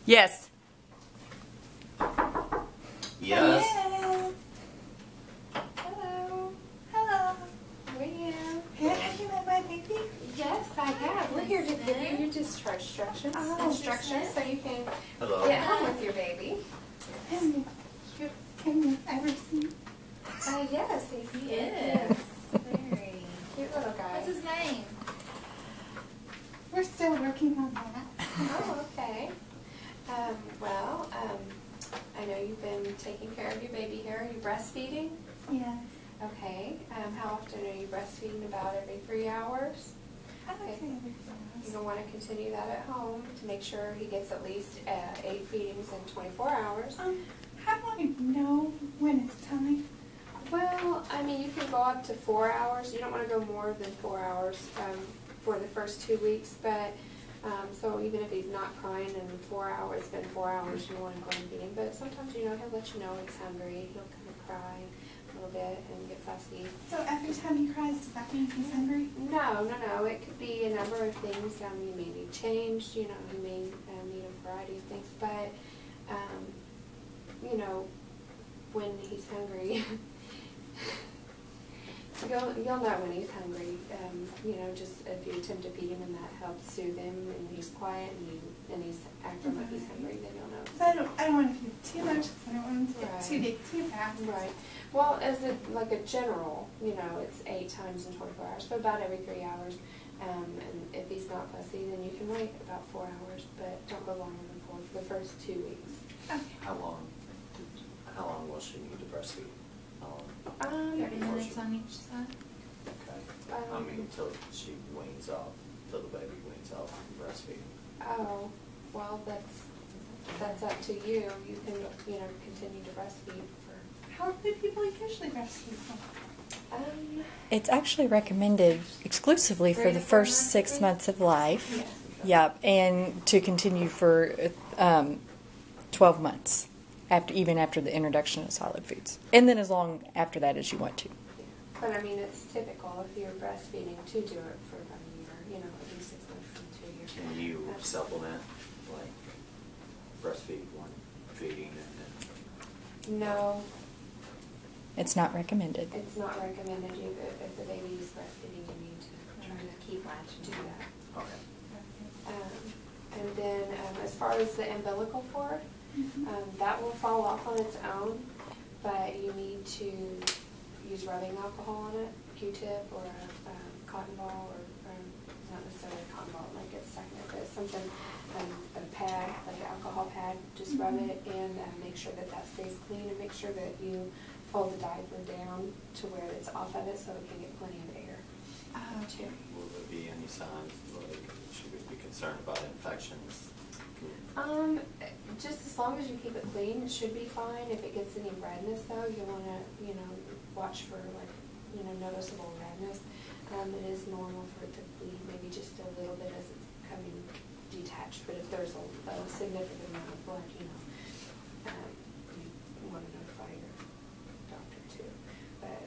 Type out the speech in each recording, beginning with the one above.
Yes. Yes. Hello. Hello. How are you? Have you met my baby? Yes, I have. We're here to give you your discharge instructions. So you can Hello. get home with your baby. Can you ever see? Yes, He is. Very. cute little guy. What's his name? We're still working on that. Oh, okay. I know you've been taking care of your baby here. Are you breastfeeding? Yes. Okay. How often are you breastfeeding? About every 3 hours? I would say every 4 You're hours. going to want to continue that at home to make sure he gets at least 8 feedings in 24 hours. How do I know when it's time? Well, I mean, you can go up to 4 hours. You don't want to go more than 4 hours for the first 2 weeks, but so even if he's not crying in 4 hours, it's been 4 hours, you want to go and feed him. But sometimes, he'll let you know he's hungry. He'll kind of cry a little bit and get fussy. So every time he cries, does that mean he's hungry? No. It could be a number of things. You may need change. You may need a variety of things. But, when he's hungry, you'll know when he's hungry. Just if you attempt to feed him and that helps soothe him and he's quiet and he's acting like he's hungry, then you'll know. So I don't want to feed too much because I don't want him to get too big too fast. Right. Well, as a general, it's 8 times in 24 hours, so about every 3 hours. And if he's not fussy, then you can wait about 4 hours, but don't go longer than 4 for the first 2 weeks. Okay. How long will she need to breastfeed? How long? 30 minutes on each side. Okay. Until she weans off, till the baby weans off from breastfeeding. Oh, well, that's up to you. You can, continue to breastfeed for. How do people usually breastfeed for? It's actually recommended exclusively for 3 the to 4 first months, 6 maybe? months of life. Yes. Yep, and to continue for 12 months, even after the introduction of solid foods. And then as long after that as you want to. But it's typical if you're breastfeeding to do it for about a year, at least 6 months to 2 years. Can you supplement, like breastfeed one feeding and then? No, It's not recommended. it's not recommended. If the baby is breastfeeding, you need to try to keep latch to that. Okay. And then as far as the umbilical cord, that will fall off on its own, but you need to use rubbing alcohol on it, Q-tip or a cotton ball, or not necessarily a cotton ball, it might get stuck in it, but something, a pad, like an alcohol pad, just rub it and make sure that stays clean, and make sure that you fold the diaper down to where it's off of it so it can get plenty of air. Too. Will there be any signs, should we be concerned about infections? Just as long as you keep it clean, it should be fine. If it gets any redness, though, you want to, watch for noticeable redness. It is normal for it to bleed maybe just a little bit as it's becoming detached. But if there's a significant amount of blood, you want to notify your doctor too. But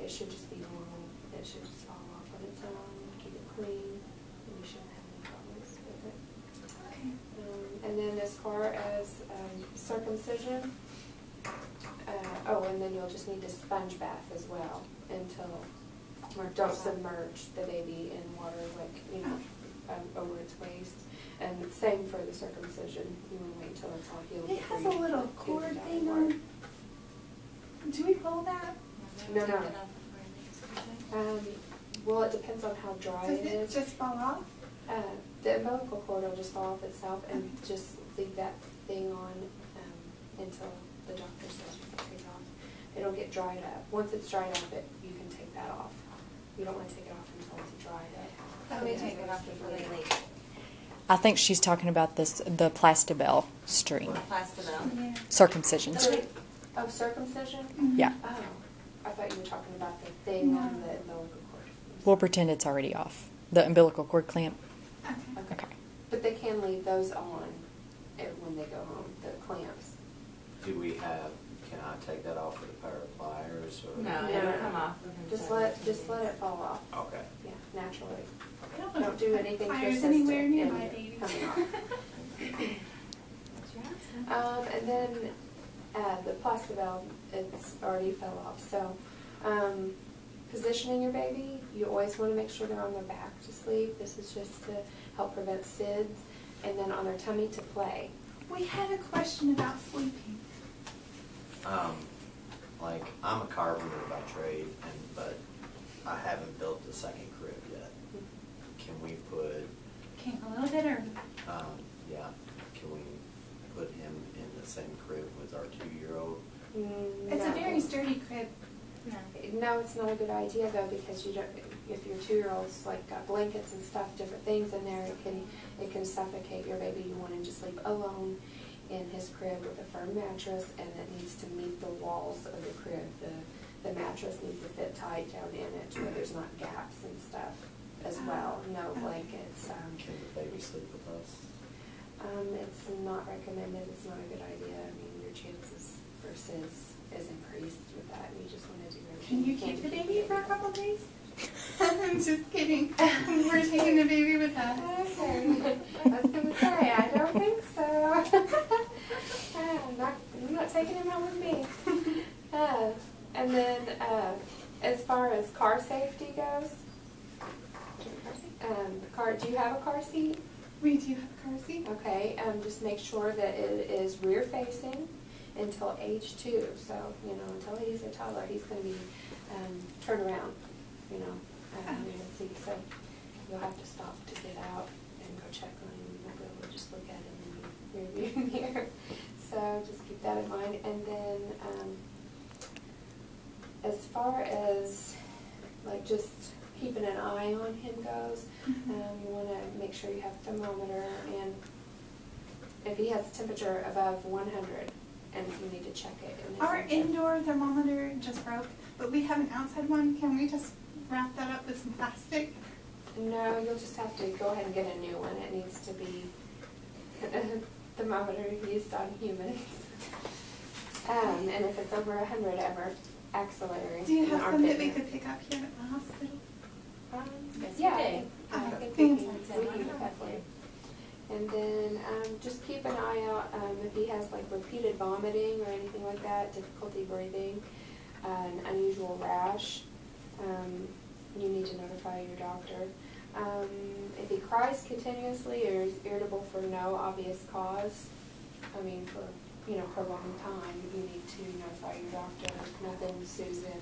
it should just be normal. It should just fall off on its own. Keep it clean, and you shouldn't have any problems with it. Okay. And then as far as circumcision, and then you'll just need to sponge bath as well or don't submerge the baby in water over its waist. And same for the circumcision. You want to wait until it's all healed. It has a little cord thing on. Do we pull that? No. Well, it depends on how dry Does it it is. just fall off? The umbilical cord will just fall off itself, and just leave that thing on until the doctor says you can take it off. It'll get dried up. Once it's dried up, you can take that off. You don't want to take it off until it's dried up. Let me take it off before they leave. I think she's talking about the Plastibell string. Plastibell. Yeah. Circumcisions. Oh, circumcision? Yeah. Oh, I thought you were talking about the thing on the umbilical cord. We'll pretend it's already off. The umbilical cord clamp. Okay. Okay. But they can leave those on when they go home, the clamps. Can I take that off with a pair of pliers? Or? No, it'll come off. Just let it fall off. Okay. Yeah, naturally. I don't Don't do anything to pliers assist anywhere it near in my baby. coming off. And then the plastivalve, it's already fell off. So positioning your baby, you always want to make sure they're on their back to sleep. This is just to help prevent SIDS. And then on their tummy to play. We had a question about sleeping. Like, I'm a carpenter by trade, but I haven't built a second crib yet. Can we put, Okay, a little bit early. yeah, can we put him in the same crib with our 2-year-old? It's a very sturdy crib. No, it's not a good idea though, because you don't. If your 2-year-old's like got blankets and stuff, different things in there, it can suffocate your baby. You want him to sleep alone in his crib with a firm mattress, and it needs to meet the walls of the crib. The mattress needs to fit tight down in it to where there's not gaps and stuff as well. No blankets. Can the baby sleep with us? It's not recommended. It's not a good idea. I mean, your chances for SIDS is increased with that. You just want to do everything. Can you keep the baby for a couple days? I'm just kidding. We're taking the baby with us. Okay. I was going to say, I don't think so. I'm not taking him home with me. And then, as far as car safety goes, do you have a car seat? We do have a car seat. Okay, just make sure that it is rear facing until age 2. So, until he's a toddler, he's going to be turned around, in the seat. So you'll have to stop to get out and go check on him. You won't be able to just look at him in the rear view mirror. So just keep that in mind. And then as far as like just keeping an eye on him goes, you want to make sure you have a thermometer, and if he has a temperature above 100, and you need to check it. Our indoor thermometer just broke, but we have an outside one. Can we just wrap that up with some plastic? No, you'll just have to go ahead and get a new one. It needs to be a thermometer used on humans. And if it's over 100 ever, axillary. Do you in have our some that we fitness. could pick up here at the hospital? Yes, Yeah, we do. I think Fantastic. we can definitely. And then just keep an eye out if he has like repeated vomiting or anything like that, difficulty breathing, an unusual rash, you need to notify your doctor. If he cries continuously or is irritable for no obvious cause, for a long time, you need to notify your doctor. Nothing soothes him,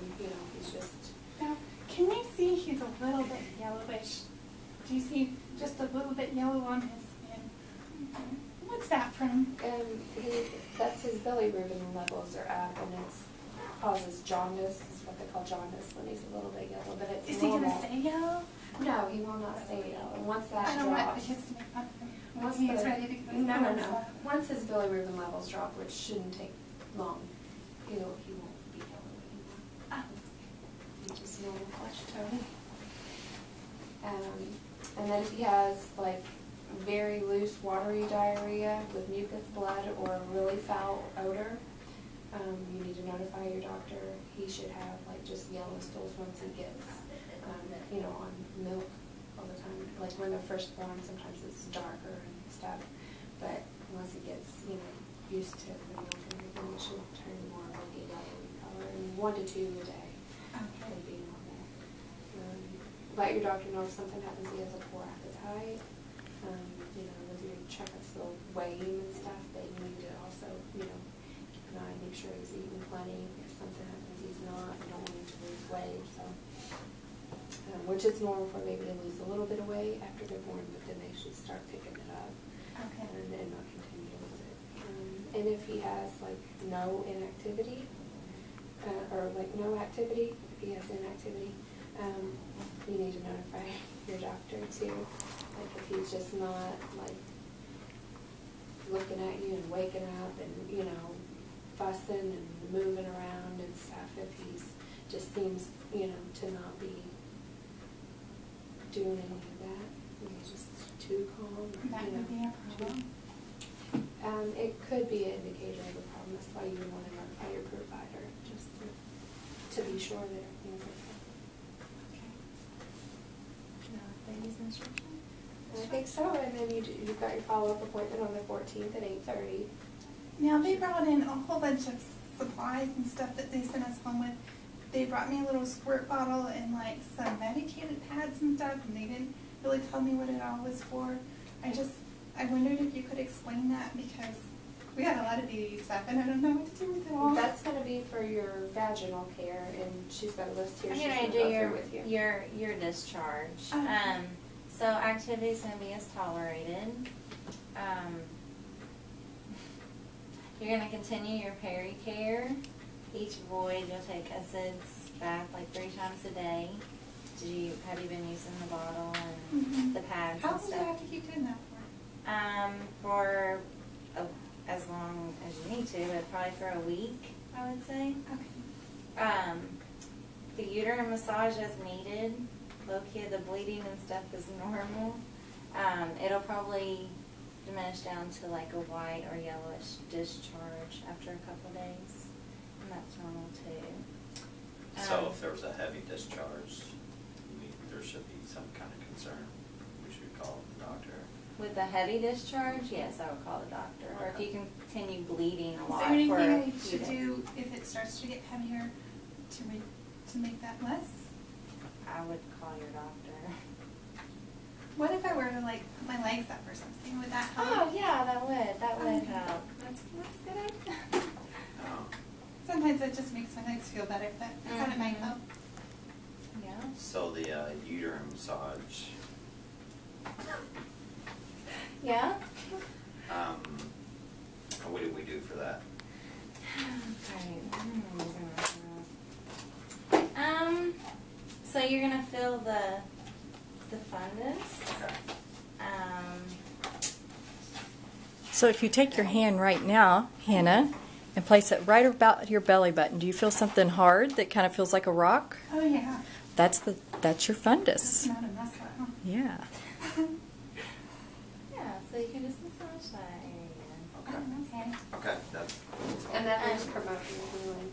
he's just... Now, can we see he's a little bit yellowish? Do you see just a little bit yellow on his skin? What's that from? That's his bilirubin levels are up, and it causes jaundice. Is what they call jaundice when he's a little bit yellow. But it's Is he normal. going to stay yellow? No, he will not stay yellow. And once that I don't want the drops, kids to make fun of him. once When he's ready to go to no. school. Once his bilirubin levels drop, which shouldn't take long, he won't be yellow anymore. Oh. He's just normal flesh tone. And then if he has like very loose watery diarrhea with mucus blood or a really foul odor, you need to notify your doctor. He should have like just yellow stools once he gets, on milk all the time. Like when they're first born, sometimes it's darker and stuff. But once he gets, used to the milk and everything, it should turn more like a yellowy color. And 1 to 2 a day would be normal. Let your doctor know if something happens. He has a poor appetite. With your checkups, they'll weigh him and stuff, but you need to also, keep an eye, make sure he's eating plenty. If something happens, he's not. You don't want him to lose weight. So, which is normal for a baby to lose a little bit of weight after they're born, but then they should start picking it up and not continue with it. And if he has like no inactivity, or like no activity, if he has inactivity, you need to notify your doctor too. Like if he's just not like looking at you and waking up and fussing and moving around and stuff. If he's just seems to not be doing any of that, he's just too calm. That would be a problem. It could be an indicator of a problem. That's why you would want to notify your provider just to be sure that everything's okay. Baby's instruction? I think so, and then you've got your follow-up appointment on the 14th at 8:30. Now they brought in a whole bunch of supplies and stuff that they sent us home with. They brought me a little squirt bottle and like some medicated pads and stuff, and they didn't really tell me what it all was for. I wondered if you could explain that, because we got a lot of baby stuff and I don't know what to do with it all. That's going to be for your vaginal care, and she's got a list here. I'm She's gonna going do to go through with you. your discharge. Okay. So activity's gonna be as tolerated. You're gonna continue your peri-care. Each void you'll take a SIDS bath like 3 times a day. Have you been using the bottle and Mhm. the pads How and long do I stuff? have to keep doing that for? For as long as you need to, but probably for a week, I would say. Okay. The uterine massage as needed. Low-key, the bleeding and stuff is normal. It'll probably diminish down to like a white or yellowish discharge after a couple of days, and that's normal too. So if there was a heavy discharge, there should be some kind of concern. We should call the doctor. With the heavy discharge, yes, I would call the doctor. Or if you continue bleeding a Is lot there anything for I should heating. do if it starts to get heavier to make that less? I would call your doctor. What if I were to like put my legs up or something? Would that help? Oh yeah, that would Okay. help. That's a good idea. Sometimes it just makes my legs feel better, but I thought it might help. Yeah. So the uterine massage, Yeah. what do we do for that? So you're gonna feel the fundus. Okay. So if you take your hand right now, Hannah, and place it right about your belly button, do you feel something hard that kind of feels like a rock? Oh yeah. That's your It's fundus. not a muscle, huh? Yeah. Yeah. So you can just massage that area. Okay. Okay. Okay. That's all. And that is promoting healing.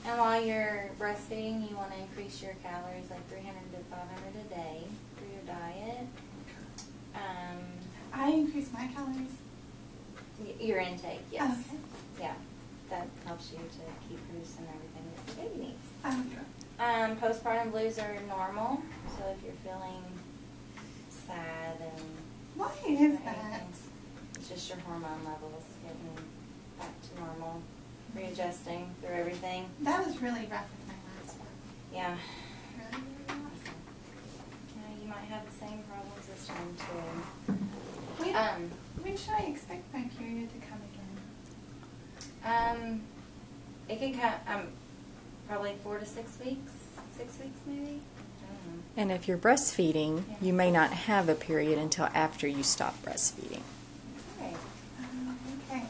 And while you're breastfeeding, you want to increase your calories like 300 to 500 a day through your diet. I increase my calories. Your intake, yes. Okay. Yeah, that helps you to keep producing everything that the baby needs. Okay. Postpartum blues are normal, so if you're feeling sad and Why is anything, that? it's just your hormone levels getting back to normal, readjusting through everything. That was really rough with my last one. Yeah. Really, really rough. You might have the same problems this time too. When should I expect my period to come again? It can come probably 4 to 6 weeks. 6 weeks maybe. I don't know. And if you're breastfeeding, you may not have a period until after you stop breastfeeding. Right. Okay.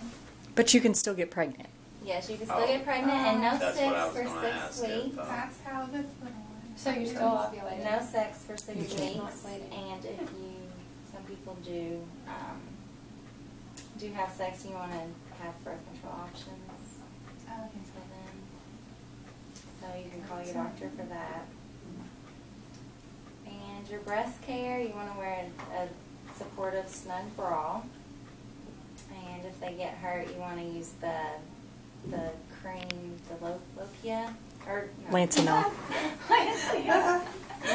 But you can still get pregnant. Yes, you can still get pregnant, and no That's sex what I was for gonna 6 ask if, weeks. That's how this little one. So you're still ovulating? No sex for 6 You weeks, can't. Not bleeding. and if some people do have sex, you want to have birth control options until then. So you can call your doctor for that. And your breast care, you want to wear a supportive snug bra. And if they get hurt, you want to use the cream, the Lokia, or no. Lancinol. Lancia. I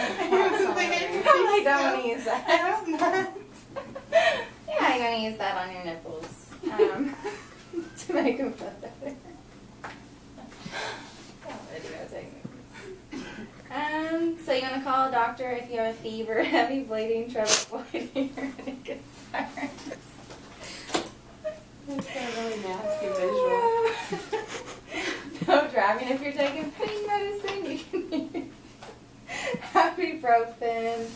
I don't want to use that. I don't know. Yeah, you're going to use that on your nipples to make them feel better. So you want to call a doctor if you have a fever, heavy bleeding, trouble avoiding, or any concerns. That's a really nasty visual. No driving. If you're taking pain medicine, you can use ibuprofen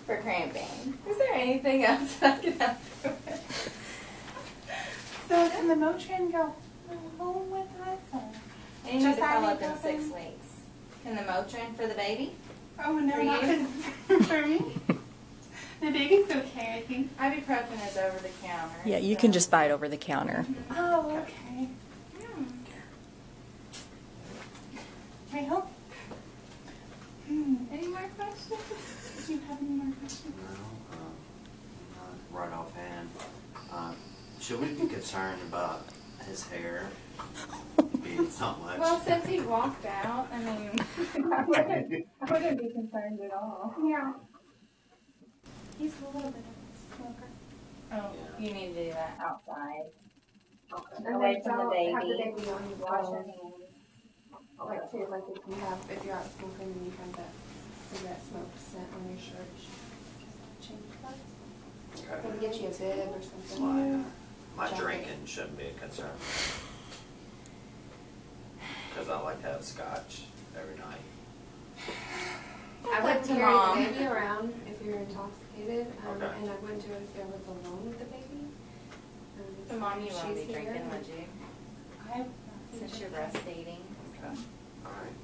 for cramping. Is there anything else I can help you with? So can the Motrin go along with us? Or? And you need Just to follow up in ibuprofen? 6 weeks. And the Motrin for the baby? Oh no, For not you? for me. The baby's okay, I think. Ibuprofen is over the counter. Yeah, you can just buy it over the counter. Oh, okay. Well, Any more questions? do you have any more questions? No, right offhand. Should we be concerned about his hair being so much. Well, since he walked out, I mean, I wouldn't be concerned at all. Yeah. He's a little bit of a smoker. oh, you need to do that outside. And Away then from the don't have the baby. baby on you wash your hands. Like too, like if you're out smoking and you have that cigarette smoke scent on your shirt, you should change that. Maybe get you a bib or something. My Jacket. drinking shouldn't be a concern. Because I like to have scotch every night. I That's wouldn't up to carry Mom. the baby around if you're intoxicated, Okay. and I wouldn't do it if there was alone with the baby. So Mom, you won't be She's drinking, here. would you? I Since you're breastfeeding. Okay. All right.